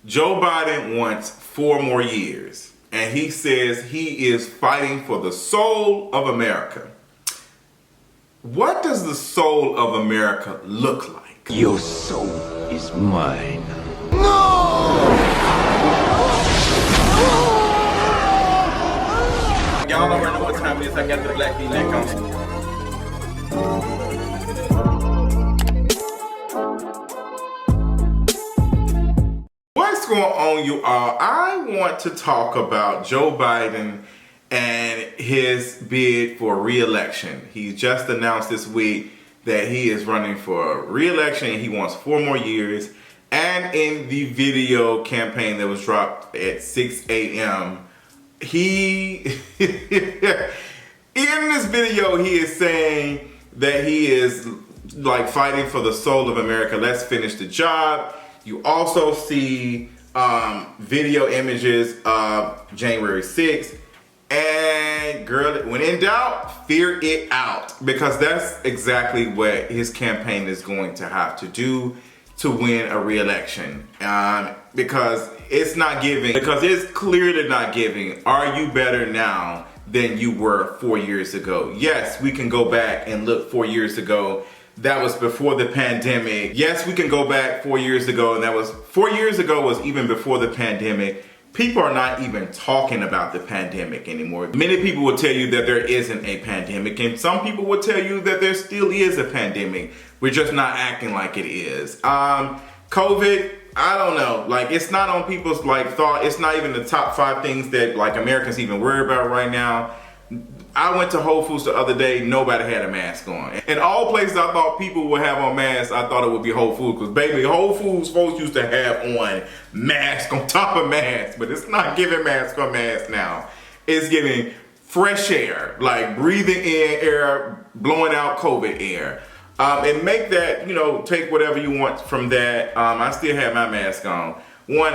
Joe Biden wants 4 more years, and he says he is fighting for the soul of America. What does the soul of America look like? Your soul is mine. Y'all already know what time it is. I got the black V-neck on. What's going on, you all? I want to talk about Joe Biden and his bid for re-election. He just announced this week that he is running for re-election and he wants 4 more years. And in the video campaign that was dropped at 6 a.m., in this video, he is saying that he is like fighting for the soul of America. Let's finish the job. You also see video images of January 6th. And girl, when in doubt, fear it out. Because that's exactly what his campaign is going to have to do to win a re-election. Because it's not giving, because it's clearly not giving, are you better now than you were 4 years ago? Yes, we can go back and look 4 years ago. That was before the pandemic. Yes, we can go back 4 years ago, and that was 4 years ago was even before the pandemic. People are not even talking about the pandemic anymore. Many people will tell you that there isn't a pandemic, and some people will tell you that there still is a pandemic. We're just not acting like it is. COVID, I don't know. Like, it's not on people's like thought. It's not even the top 5 things that like Americans even worry about right now. I went to Whole Foods the other day, nobody had a mask on. And all places I thought people would have on masks, I thought it would be Whole Foods. Because baby, Whole Foods folks used to have on mask on top of mask. But it's not giving mask on mask now. It's giving fresh air, like breathing in air, blowing out COVID air. And make that, you know, take whatever you want from that. I still have my mask on. One,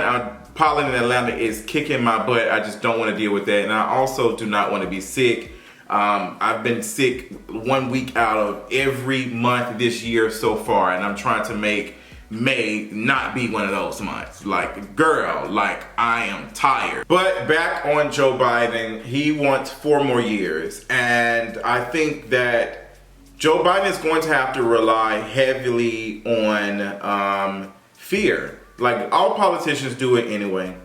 pollen in Atlanta is kicking my butt. I just don't want to deal with that. And I also do not want to be sick. I've been sick 1 week out of every month this year so far, and I'm trying to make May not be one of those months. Like, girl, like, I am tired. But back on Joe Biden, he wants 4 more years, and I think that Joe Biden is going to have to rely heavily on fear. Like, all politicians do it anyway.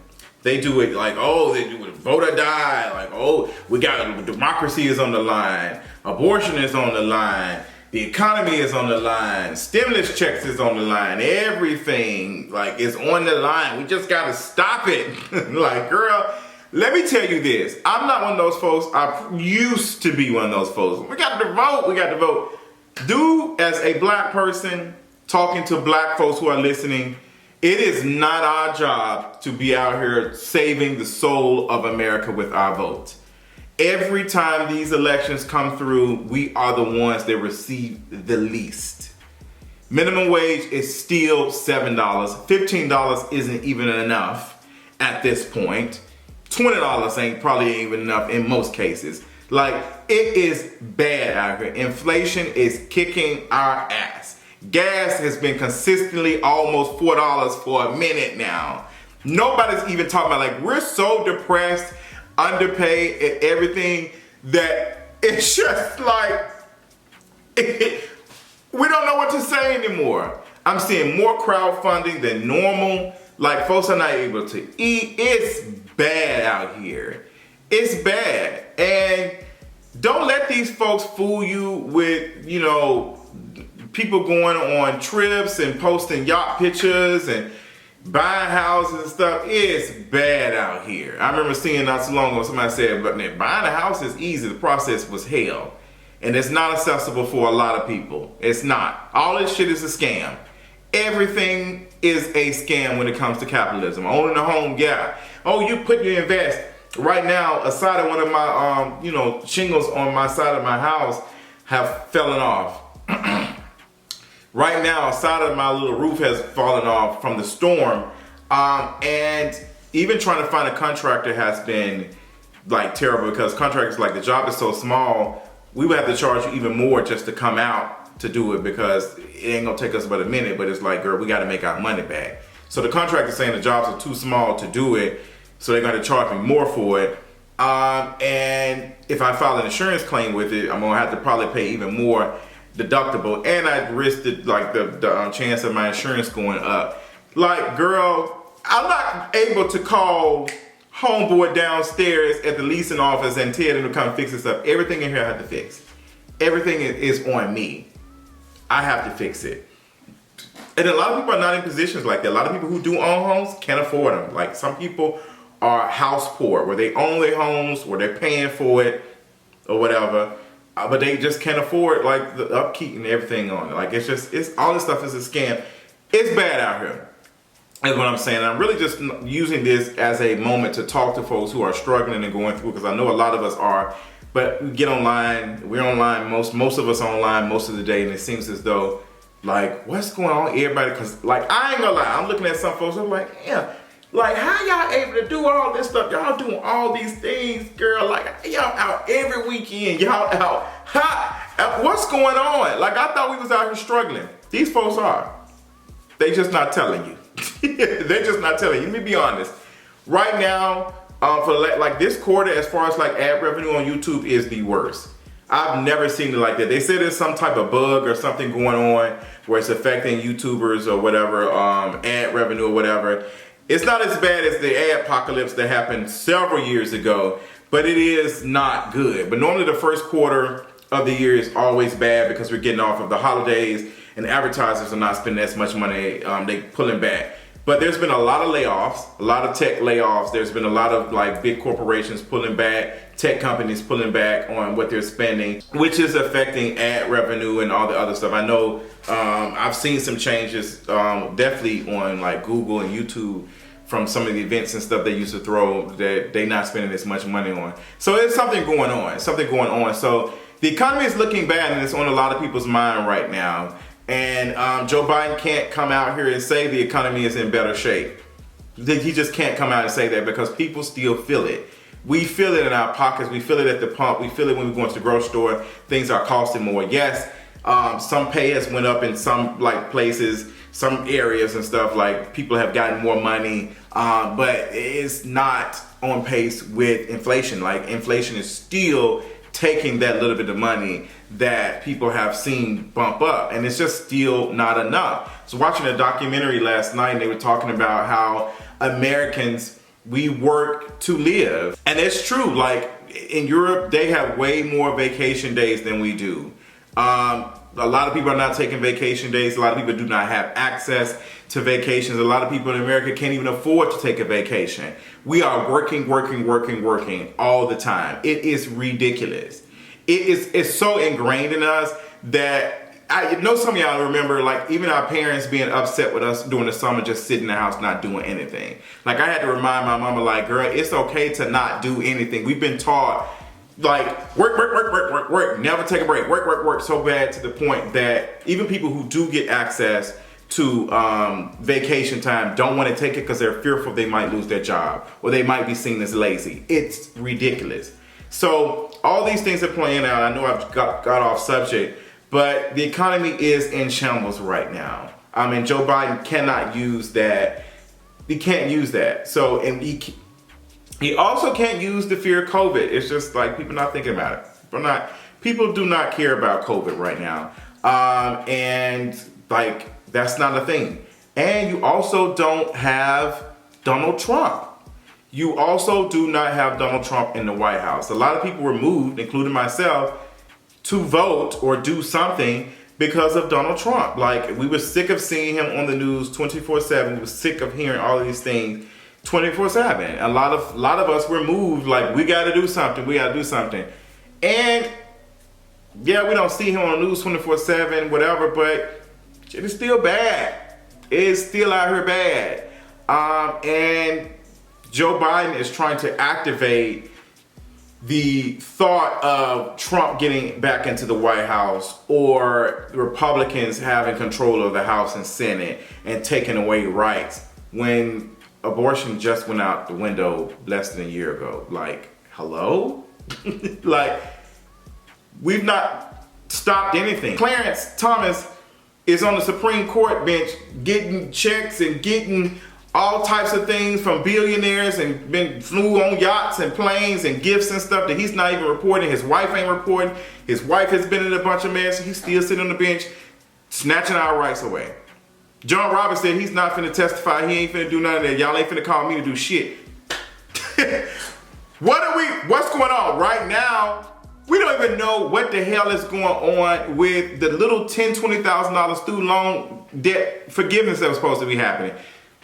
They do it like, oh, they do it vote or die. Like, oh, we got democracy is on the line. Abortion is on the line. The economy is on the line. Stimulus checks is on the line. Everything like is on the line. We just got to stop it. Like, girl, let me tell you this. I'm not one of those folks. I used to be one of those folks. We got to vote. We got to vote. Dude, as a black person talking to black folks who are listening, it is not our job to be out here saving the soul of America with our vote. Every time these elections come through, we are the ones that receive the least. Minimum wage is still $7. $15 isn't even enough at this point. $20 probably ain't even enough in most cases. Like, it is bad out here. Inflation is kicking our ass. Gas has been consistently almost $4 for a minute now. Nobody's even talking about, like, we're so depressed, underpaid, and everything that it's just like, we don't know what to say anymore. I'm seeing more crowdfunding than normal. Like, folks are not able to eat. It's bad out here. It's bad. And don't let these folks fool you with, you know, people going on trips and posting yacht pictures and buying houses and stuff. It's bad out here. I remember seeing not so long ago somebody said, but buying a house is easy. The process was hell. And it's not accessible for a lot of people. It's not. All this shit is a scam. Everything is a scam when it comes to capitalism. Owning a home, yeah. Oh, you invest. Right now, a side of one of my, shingles on my side of my house have fallen off. Right now, a side of my little roof has fallen off from the storm. And even trying to find a contractor has been like terrible because contractors, like, the job is so small, we would have to charge you even more just to come out to do it because it ain't gonna take us but a minute, but it's like, girl, we gotta make our money back. So the contractor is saying the jobs are too small to do it, so they're going to charge me more for it. And if I file an insurance claim with it, I'm going to have to probably pay even more deductible, and I risked it, like the chance of my insurance going up. Like, girl, I'm not able to call homeboy downstairs at the leasing office and tell them to come fix this up. Everything in here I have to fix. Everything is on me. I have to fix it. And a lot of people are not in positions like that. A lot of people who do own homes can't afford them. Like, some people are house poor, where they own their homes, where they're paying for it or whatever, but they just can't afford like the upkeep and everything on it. Like, it's all this stuff is a scam. It's bad out here, is what I'm saying. I'm really just using this as a moment to talk to folks who are struggling and going through, because I know a lot of us are. But we get online, we're online, most of us are online most of the day, and it seems as though, like, what's going on, everybody? Because, like, I ain't gonna lie, I'm looking at some folks, I'm like, yeah, like, how y'all able to do all this stuff? Y'all doing all these things, girl. Like, y'all out every weekend. Y'all out. What's going on? Like, I thought we was out here struggling. These folks are. They just not telling you. They're just not telling you. Let me be honest. Right now, for like this quarter, as far as like ad revenue on YouTube is the worst. I've never seen it like that. They say there's some type of bug or something going on where it's affecting YouTubers or whatever, ad revenue or whatever. It's not as bad as the ad apocalypse that happened several years ago, but it is not good. But normally the first quarter of the year is always bad because we're getting off of the holidays and advertisers are not spending as much money. They pulling back. But there's been a lot of layoffs, a lot of tech layoffs. There's been a lot of like big corporations pulling back, tech companies pulling back on what they're spending, which is affecting ad revenue and all the other stuff. I know I've seen some changes definitely on like Google and YouTube from some of the events and stuff they used to throw that they're not spending as much money on. So there's something going on, So the economy is looking bad, and it's on a lot of people's mind right now. And Joe Biden can't come out here and say the economy is in better shape. He just can't come out and say that because people still feel it. We feel it in our pockets. We feel it at the pump. We feel it when we go into the grocery store. Things are costing more. Yes, some pay has went up in some like places, some areas and stuff. Like, people have gotten more money, but it's not on pace with inflation. Like, inflation is still taking that little bit of money that people have seen bump up, and it's just still not enough. So watching a documentary last night, and they were talking about how Americans, we work to live. And it's true. Like, in Europe, they have way more vacation days than we do. A lot of people are not taking vacation days. A lot of people do not have access to vacations. A lot of people in America can't even afford to take a vacation. We are working all the time. It is ridiculous. It's so ingrained in us that I know some of y'all remember, like, even our parents being upset with us during the summer, just sitting in the house not doing anything. Like, I had to remind my mama, like, girl, it's okay to not do anything. We've been taught, like, work, never take a break, work so bad to the point that even people who do get access to vacation time don't want to take it because they're fearful they might lose their job or they might be seen as lazy. It's ridiculous. So all these things are playing out. I know I've got off subject, but the economy is in shambles right now. I mean, Joe Biden cannot use that. He can't use that. So, and he also can't use the fear of COVID. It's just like people not thinking about it. People do not care about COVID right now. And like, that's not a thing. And you also don't have Donald Trump. You also do not have Donald Trump in the White House. A lot of people were moved, including myself, to vote or do something because of Donald Trump. Like, we were sick of seeing him on the news 24/7. We were sick of hearing all of these things 24/7. A lot of us were moved, like, we got to do something. And yeah, we don't see him on the news 24/7, whatever, but it is still bad. It's still out here bad. And Joe Biden is trying to activate the thought of Trump getting back into the White House or Republicans having control of the House and Senate and taking away rights when abortion just went out the window less than a year ago. Like, hello? Like, we've not stopped anything. Clarence Thomas is on the Supreme Court bench getting checks and getting all types of things from billionaires and been flew on yachts and planes and gifts and stuff that he's not even reporting. His wife ain't reporting. His wife has been in a bunch of mess. He's still sitting on the bench snatching our rights away. John Roberts said he's not finna testify. He ain't finna do none of that. Y'all ain't finna call me to do shit. What's going on right now? We don't even know what the hell is going on with the little $10,000, $20,000 student loan debt forgiveness that was supposed to be happening.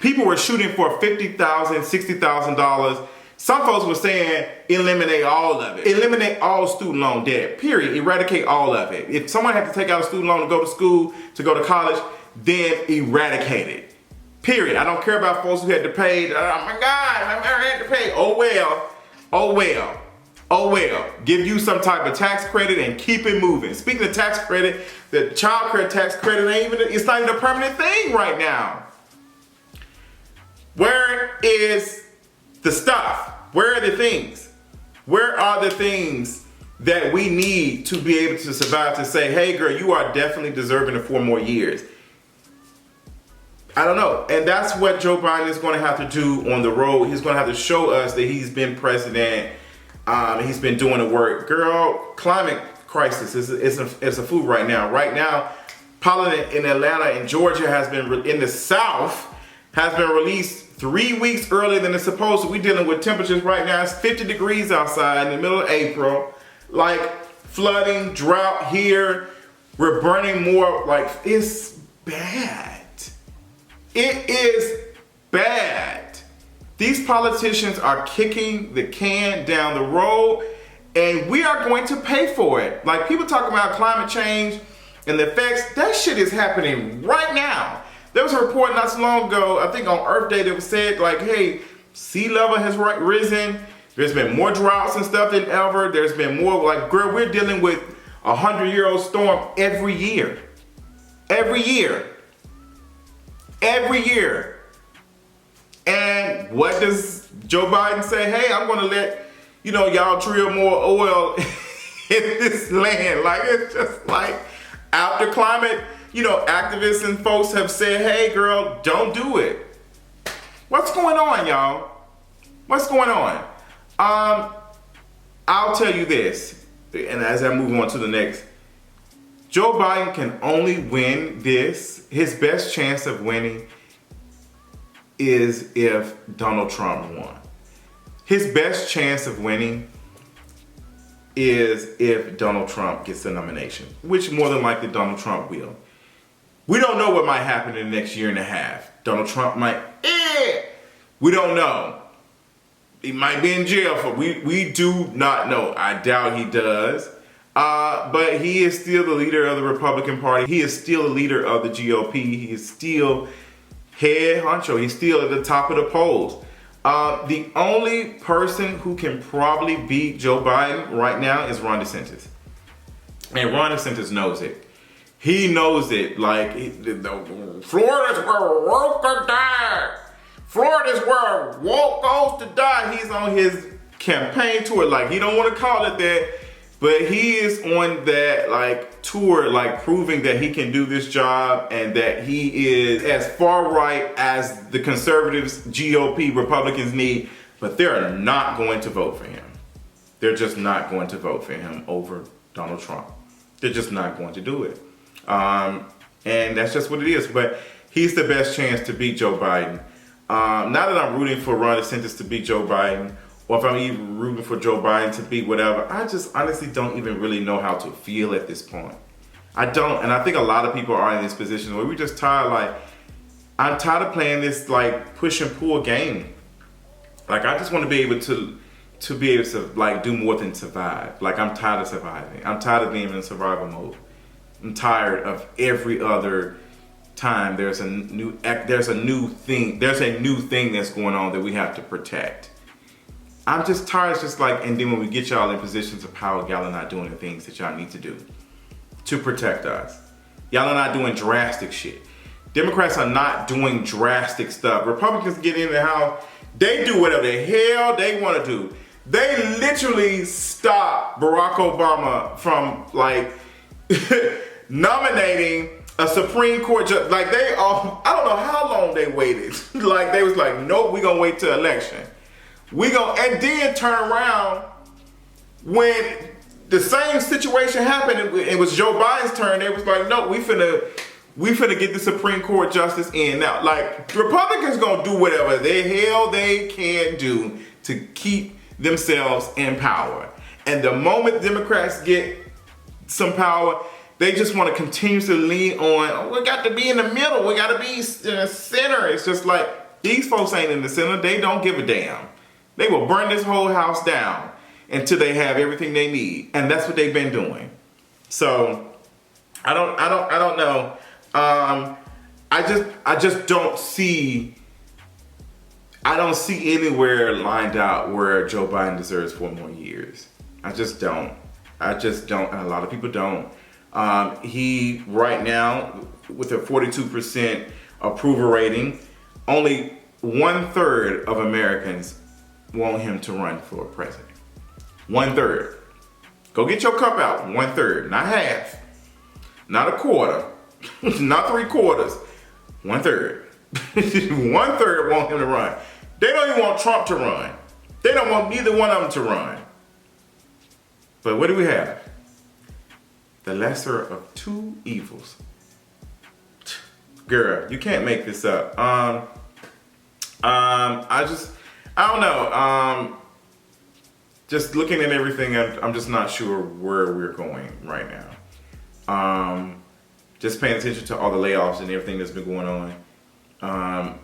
People were shooting for $50,000, $60,000. Some folks were saying eliminate all of it. Eliminate all student loan debt, period. Eradicate all of it. If someone had to take out a student loan to go to school, to go to college, then eradicate it. Period. I don't care about folks who had to pay. Oh my God, I had to pay. Oh well. Oh well. Oh well. Give you some type of tax credit and keep it moving. Speaking of tax credit, the child care tax credit it's not even a permanent thing right now. Where is the stuff? Where are the things? Where are the things that we need to be able to survive, to say, hey girl, you are definitely deserving of 4 more years? I don't know. And that's what Joe Biden is going to have to do on the road. He's going to have to show us that he's been president. He's been doing the work. Girl, climate crisis is a food right now. Right now, pollen in Atlanta and Georgia has been, in the South, has been released 3 weeks earlier than it's supposed to. We're dealing with temperatures right now. It's 50 degrees outside in the middle of April. Like flooding, drought here. We're burning more. Like, it's bad. It is bad. These politicians are kicking the can down the road, and we are going to pay for it. Like, people talk about climate change and the effects. That shit is happening right now. There was a report not so long ago, I think on Earth Day, that was said like, hey, sea level has risen. There's been more droughts and stuff than ever. There's been more, like, girl, we're dealing with a 100-year-old storm every year. Every year. Every year. And what does Joe Biden say? Hey, I'm going to let, y'all drill more oil in this land. Like, it's just like, after climate, activists and folks have said, hey girl, don't do it. What's going on, y'all? What's going on? I'll tell you this, and as I move on to the next, Joe Biden can only win this. His best chance of winning is if Donald Trump won. His best chance of winning is if Donald Trump gets the nomination, which more than likely Donald Trump will. We don't know what might happen in the next year and a half. Donald Trump might, we don't know. He might be in jail for, we do not know. I doubt he does. But he is still the leader of the Republican Party. He is still the leader of the GOP. He is still head honcho. He's still at the top of the polls. The only person who can probably beat Joe Biden right now is Ron Desantis. And Ron Desantis knows it. He knows it. Like, Florida's where woke to die. Florida's where woke goes to die. He's on his campaign tour. Like, he don't want to call it that, but he is on that, like, tour, like, proving that he can do this job and that he is as far right as the conservatives, GOP, Republicans need, but they're not going to vote for him. They're just not going to vote for him over Donald Trump. They're just not going to do it. And that's just what it is. But he's the best chance to beat Joe Biden. Not that I'm rooting for Ron DeSantis to beat Joe Biden, or if I'm even rooting for Joe Biden to beat whatever. I just honestly don't even really know how to feel at this point. I don't. And I think a lot of people are in this position where we're just tired. Like, I'm tired of playing this, like, push and pull game. Like, I just want to be able to like, do more than survive. Like, I'm tired of surviving. I'm tired of being in survival mode. I'm tired of every other time there's a new thing that's going on that we have to protect. I'm just tired. It's just like, and then when we get y'all in positions of power, y'all are not doing the things that y'all need to do to protect us. Y'all are not doing drastic shit. Democrats are not doing drastic stuff. Republicans get in the house, they do whatever the hell they want to do. They literally stop Barack Obama from, like, nominating a Supreme Court judge, like they all, I don't know how long they waited. Like they was like, nope, we gonna wait till election. And then turn around when the same situation happened, it was Joe Biden's turn. They was like, no, we finna get the Supreme Court justice in. Now, like, Republicans gonna do whatever the hell they can do to keep themselves in power. And the moment Democrats get some power, they just want to continuously lean on, oh, we got to be in the middle, we got to be in the center. It's just like, these folks ain't in the center, they don't give a damn. They will burn this whole house down until they have everything they need. And that's what they've been doing. So, I don't know. I just don't see anywhere lined out where Joe Biden deserves 4 more years. I just don't. And a lot of people don't. He, right now, with a 42% approval rating, only 1/3 of Americans want him to run for president. 1/3. Go get your cup out. 1/3, not half, not a quarter, not 3/4. 1/3. 1/3 want him to run. They don't even want Trump to run. They don't want neither one of them to run. But what do we have? The lesser of 2 evils. Girl, you can't make this up. I don't know. Just looking at everything, I'm just not sure where we're going right now. Just paying attention to all the layoffs and everything that's been going on.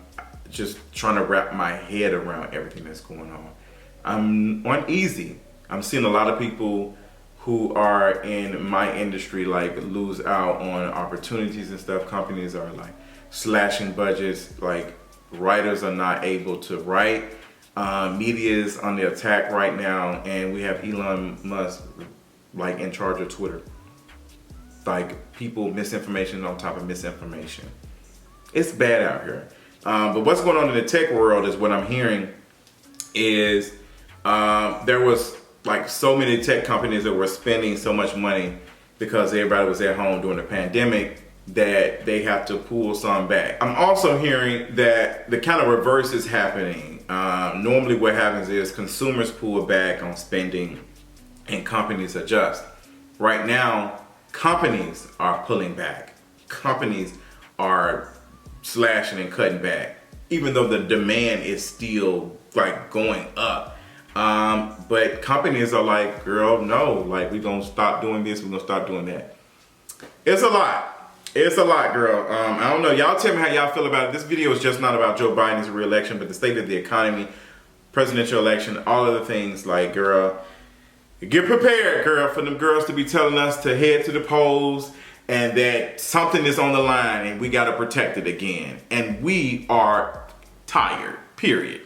Just trying to wrap my head around everything that's going on. I'm uneasy. I'm seeing a lot of people who are in my industry like lose out on opportunities and stuff. Companies are like slashing budgets. Like writers are not able to write. Media is on the attack right now, and we have Elon Musk like in charge of Twitter. Like people misinformation on top of misinformation. It's bad out here. But what's going on in the tech world is what I'm hearing is there was like so many tech companies that were spending so much money because everybody was at home during the pandemic that they have to pull some back. I'm also hearing that the kind of reverse is happening. Normally what happens is consumers pull back on spending and companies adjust. Right now, companies are pulling back. Companies are slashing and cutting back, even though the demand is still like going up. But companies are like, girl, no, like we're gonna stop doing this, we're gonna stop doing that. It's a lot. It's a lot, girl. I don't know. Y'all tell me how y'all feel about it. This video is just not about Joe Biden's re-election, but the state of the economy, presidential election, all of the things. Like, girl, get prepared, girl, for them girls to be telling us to head to the polls and that something is on the line and we gotta protect it again. And we are tired, period.